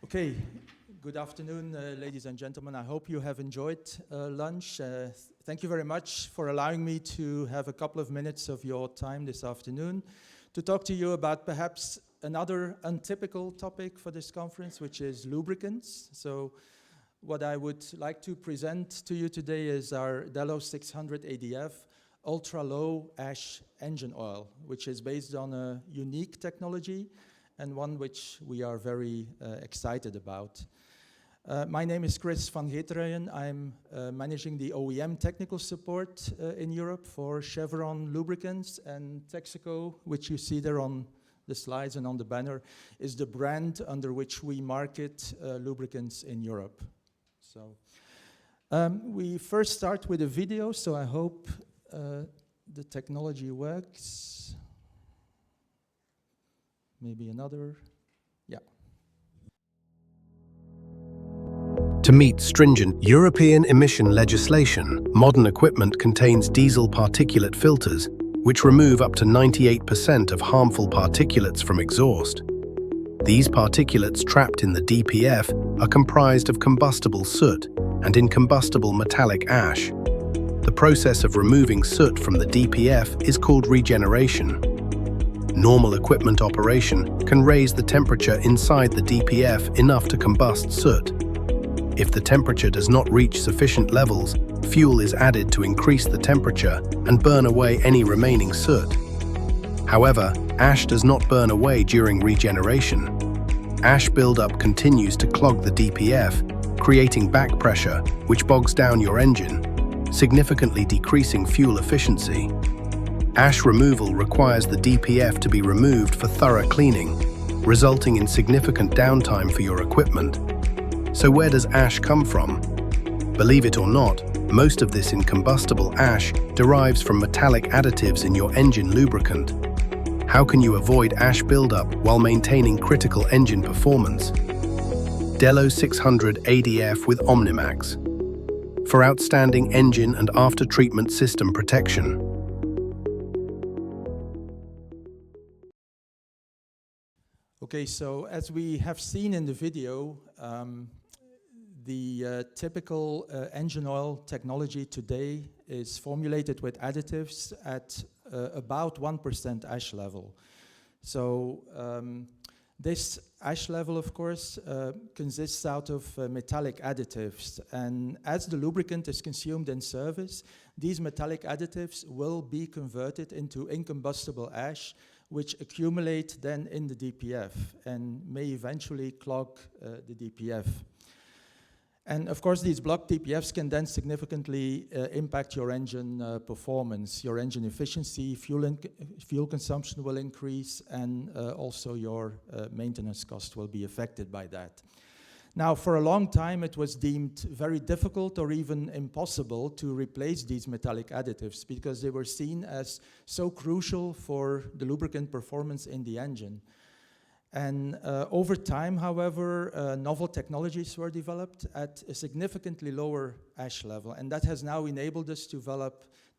Okay, good afternoon, ladies and gentlemen. I hope you have enjoyed lunch. Thank you very much for allowing me to have a couple of minutes of your time this afternoon to talk to you about perhaps another untypical topic for this conference, which is lubricants. So what I would like to present to you today is our Delos 600 ADF ultra-low ash engine oil, which is based on a unique technology and one which we are very excited about. My name is Chris van Geteren. I'm managing the OEM technical support in Europe for Chevron Lubricants, and Texaco, which you see there on the slides and on the banner, is the brand under which we market lubricants in Europe. So we first start with a video, so I hope the technology works. Maybe another, yeah. To meet stringent European emission legislation, modern equipment contains diesel particulate filters, which remove up to 98% of harmful particulates from exhaust. These particulates trapped in the DPF are comprised of combustible soot and incombustible metallic ash. The process of removing soot from the DPF is called regeneration. Normal equipment operation can raise the temperature inside the DPF enough to combust soot. If the temperature does not reach sufficient levels, fuel is added to increase the temperature and burn away any remaining soot. However, ash does not burn away during regeneration. Ash buildup continues to clog the DPF, creating back pressure, which bogs down your engine, significantly decreasing fuel efficiency. Ash removal requires the DPF to be removed for thorough cleaning, resulting in significant downtime for your equipment. So where does ash come from? Believe it or not, most of this incombustible ash derives from metallic additives in your engine lubricant. How can you avoid ash buildup while maintaining critical engine performance? Delos 600 ADF with OmniMax for outstanding engine and after-treatment system protection. Okay, so as we have seen in the video, the typical engine oil technology today is formulated with additives at about 1% ash level. So this ash level, of course, consists out of metallic additives. And as the lubricant is consumed in service, these metallic additives will be converted into incombustible ash, which accumulate then in the DPF and may eventually clog the DPF. And of course, these blocked DPFs can then significantly impact your engine performance, your engine efficiency, fuel consumption will increase, and also your maintenance cost will be affected by that. Now, for a long time, it was deemed very difficult or even impossible to replace these metallic additives because they were seen as so crucial for the lubricant performance in the engine. And over time, however, novel technologies were developed at a significantly lower ash level, and that has now enabled us to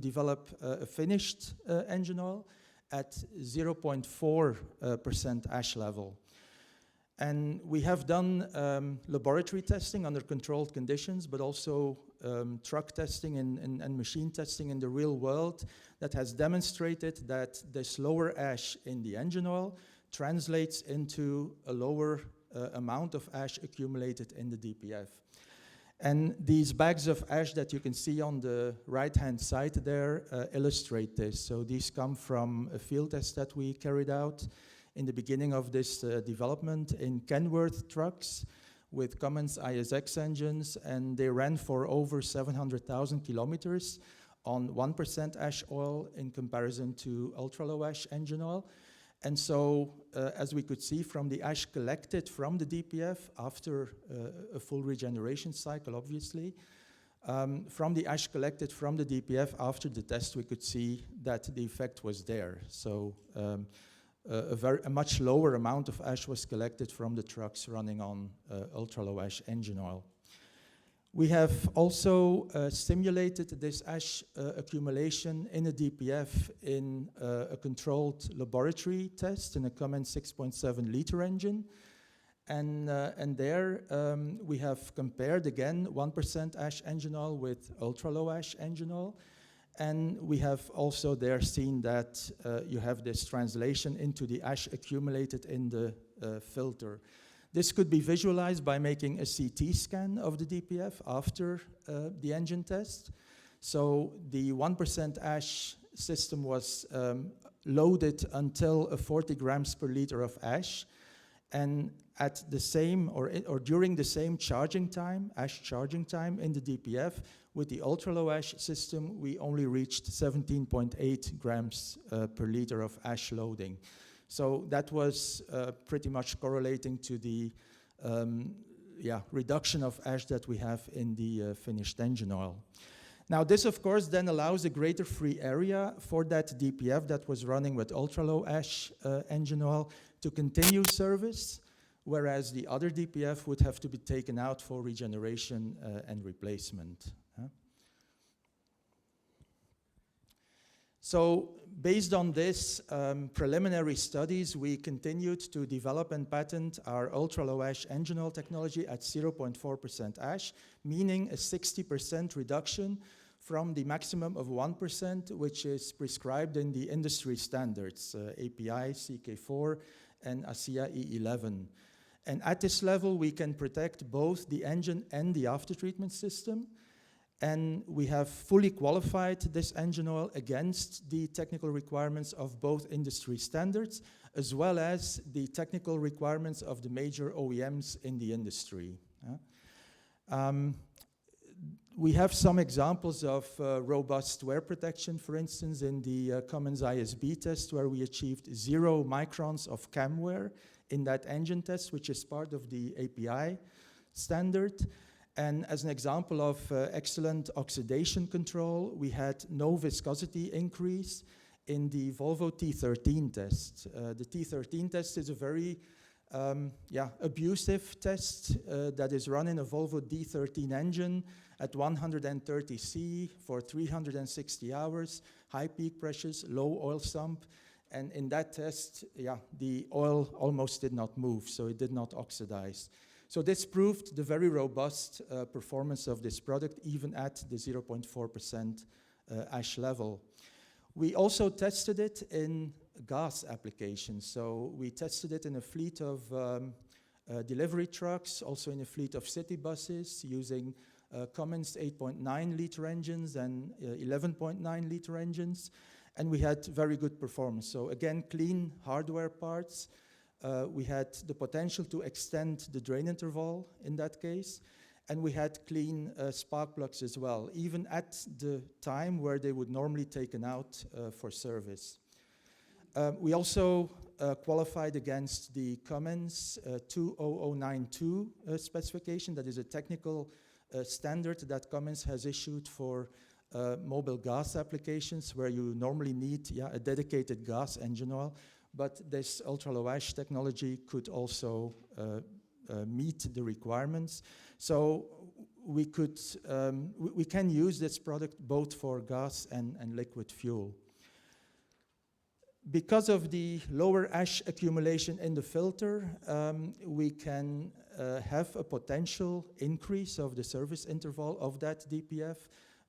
develop a finished engine oil at 0.4% ash level. And we have done laboratory testing under controlled conditions, but also truck testing and machine testing in the real world that has demonstrated that this lower ash in the engine oil translates into a lower amount of ash accumulated in the DPF. And these bags of ash that you can see on the right-hand side there illustrate this. So these come from a field test that we carried out in the beginning of this development in Kenworth trucks with Cummins ISX engines, and they ran for over 700,000 kilometers on 1% ash oil in comparison to ultra-low ash engine oil. And so, as we could see from the ash collected from the DPF after a full regeneration cycle, obviously, from the ash collected from the DPF after the test, we could see that the effect was there. So a much lower amount of ash was collected from the trucks running on ultra-low ash engine oil. We have also simulated this ash accumulation in a DPF in a controlled laboratory test in a Cummins 6.7 liter engine. And there we have compared again 1% ash engine oil with ultra-low ash engine oil. And we have also there seen that you have this translation into the ash accumulated in the filter. This could be visualized by making a CT scan of the DPF after the engine test. So the 1% ash system was loaded until 40 grams per liter of ash. And at the same, or during the same charging time, ash charging time in the DPF, with the ultra-low ash system, we only reached 17.8 grams per liter of ash loading. So that was pretty much correlating to the reduction of ash that we have in the finished engine oil. Now this, of course, then allows a greater free area for that DPF that was running with ultra-low ash engine oil to continue service, whereas the other DPF would have to be taken out for regeneration and replacement. So based on this preliminary studies, we continued to develop and patent our ultra-low ash engine oil technology at 0.4% ash, meaning a 60% reduction from the maximum of 1%, which is prescribed in the industry standards, API, CK4, and ASEA E11. And at this level, we can protect both the engine and the aftertreatment system. And we have fully qualified this engine oil against the technical requirements of both industry standards, as well as the technical requirements of the major OEMs in the industry. We have some examples of robust wear protection, for instance, in the Cummins ISB test, where we achieved 0 microns of cam wear in that engine test, which is part of the API standard. And as an example of excellent oxidation control, we had no viscosity increase in the Volvo T13 test. The T13 test is a very abusive test that is run in a Volvo D13 engine at 130 C for 360 hours, high peak pressures, low oil sump. And in that test, the oil almost did not move, so it did not oxidize. So this proved the very robust performance of this product, even at the 0.4% ash level. We also tested it in gas applications. So we tested it in a fleet of delivery trucks, also in a fleet of city buses, using Cummins 8.9 liter engines and 11.9 liter engines. And we had very good performance. So again, clean hardware parts. We had the potential to extend the drain interval in that case. And we had clean spark plugs as well, even at the time where they would normally taken out for service. We also qualified against the Cummins 20092 specification. That is a technical standard that Cummins has issued for mobile gas applications, where you normally need a dedicated gas engine oil. But this ultra-low ash technology could also meet the requirements. So we can use this product both for gas and liquid fuel. Because of the lower ash accumulation in the filter, we can have a potential increase of the service interval of that DPF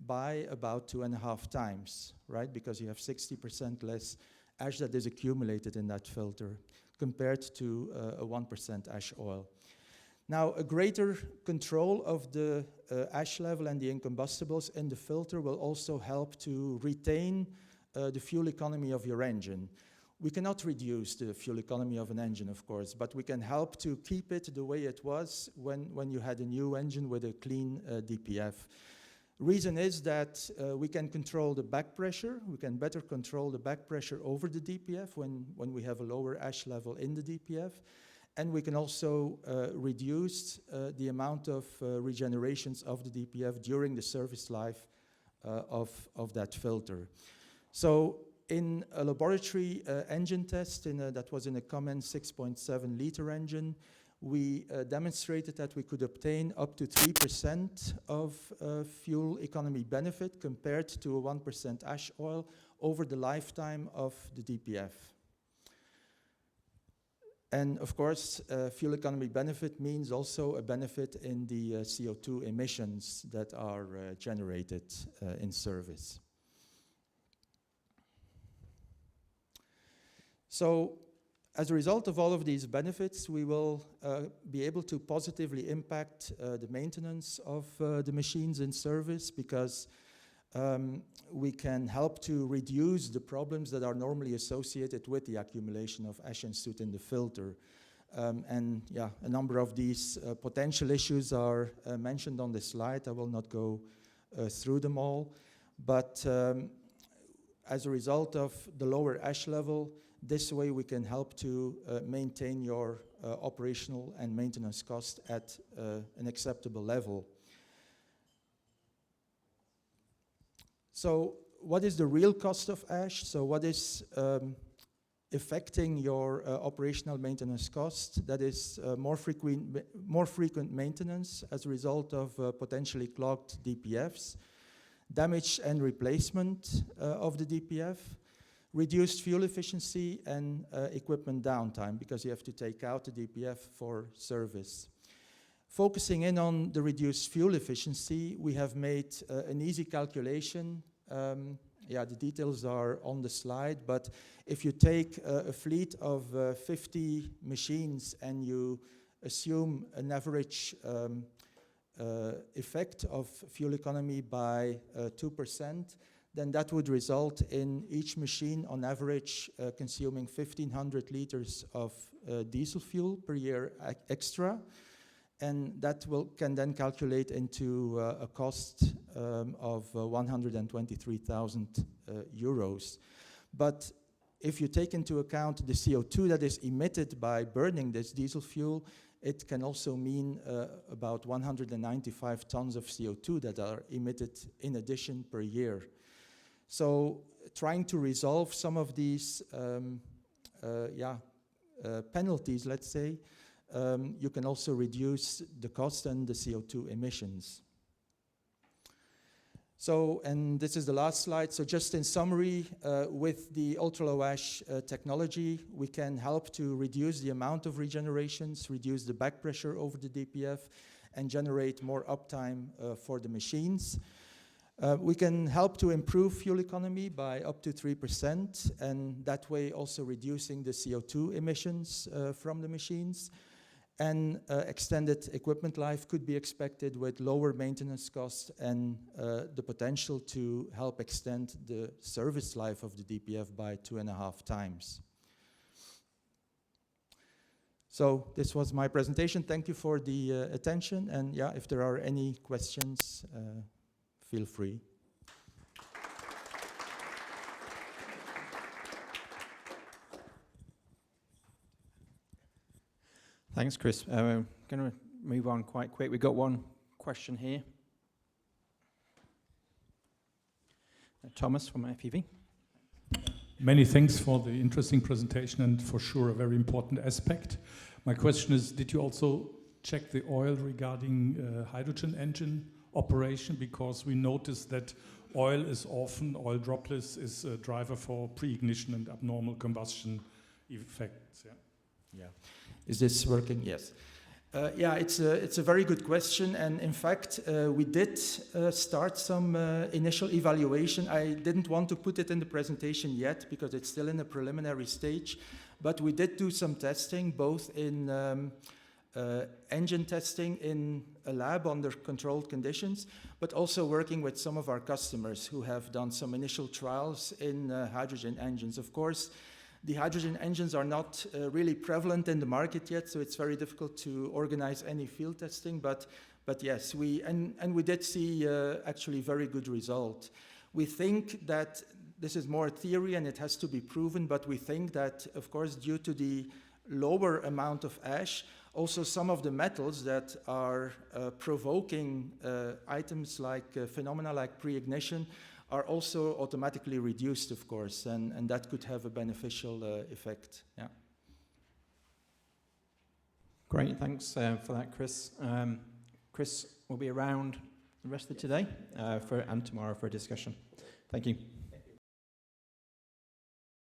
by about 2.5 times, right? Because you have 60% less ash that is accumulated in that filter compared to a 1% ash oil. Now, a greater control of the ash level and the incombustibles in the filter will also help to retain the fuel economy of your engine. We cannot reduce the fuel economy of an engine, of course, but we can help to keep it the way it was when you had a new engine with a clean DPF. Reason is that we can control the back pressure. We can better control the back pressure over the DPF when we have a lower ash level in the DPF. And we can also reduce the amount of regenerations of the DPF during the service life of that filter. So in a laboratory engine test that was in a Cummins 6.7 liter engine, we demonstrated that we could obtain up to 3% of fuel economy benefit compared to a 1% ash oil over the lifetime of the DPF. And of course, fuel economy benefit means also a benefit in the CO2 emissions that are generated in service. So, as a result of all of these benefits, we will be able to positively impact the maintenance of the machines in service, because we can help to reduce the problems that are normally associated with the accumulation of ash and soot in the filter. And yeah, a number of these potential issues are mentioned on this slide. I will not go through them all. But as a result of the lower ash level, this way we can help to maintain your operational and maintenance cost at an acceptable level. So what is the real cost of ash? So what is affecting your operational maintenance cost? That is more frequent maintenance as a result of potentially clogged DPFs, damage and replacement of the DPF, reduced fuel efficiency, and equipment downtime, because you have to take out the DPF for service. Focusing in on the reduced fuel efficiency, we have made an easy calculation. Yeah, the details are on the slide, but if you take a fleet of 50 machines and you assume an average effect of fuel economy by 2%, then that would result in each machine on average consuming 1,500 liters of diesel fuel per year extra. And that can then calculate into a cost of 123,000 euros. But if you take into account the CO2 that is emitted by burning this diesel fuel, it can also mean about 195 tons of CO2 that are emitted in addition per year. So trying to resolve some of these penalties, let's say, you can also reduce the cost and the CO2 emissions. So, and this is the last slide. So just in summary, with the ultra-low ash technology, we can help to reduce the amount of regenerations, reduce the back pressure over the DPF, and generate more uptime for the machines. We can help to improve fuel economy by up to 3%, and that way also reducing the CO2 emissions from the machines. And extended equipment life could be expected with lower maintenance costs and the potential to help extend the service life of the DPF by 2.5 times. So this was my presentation. Thank you for the attention. And yeah, if there are any questions, feel free. Thanks, Chris. We're going to move on quite quick. We've got one question here. Thomas from FEV. Many thanks for the interesting presentation and for sure a very important aspect. My question is, did you also check the oil regarding hydrogen engine operation? Because we noticed that oil droplets is a driver for pre-ignition and abnormal combustion effects. Yeah. Is this working? Yes. Yeah, it's a very good question, and in fact, we did start some initial evaluation. I didn't want to put it in the presentation yet because it's still in a preliminary stage, but we did do some testing, both in engine testing in a lab under controlled conditions, but also working with some of our customers who have done some initial trials in hydrogen engines. Of course, the hydrogen engines are not really prevalent in the market yet, so it's very difficult to organize any field testing. But yes, we did see actually very good result. We think that this is more theory and it has to be proven, but we think that, of course, due to the lower amount of ash, also some of the metals that are provoking items like phenomena like pre-ignition are also automatically reduced, of course, and that could have a beneficial effect. Yeah. Great, thanks for that, Chris. Chris will be around the rest of today and tomorrow for a discussion. Thank you.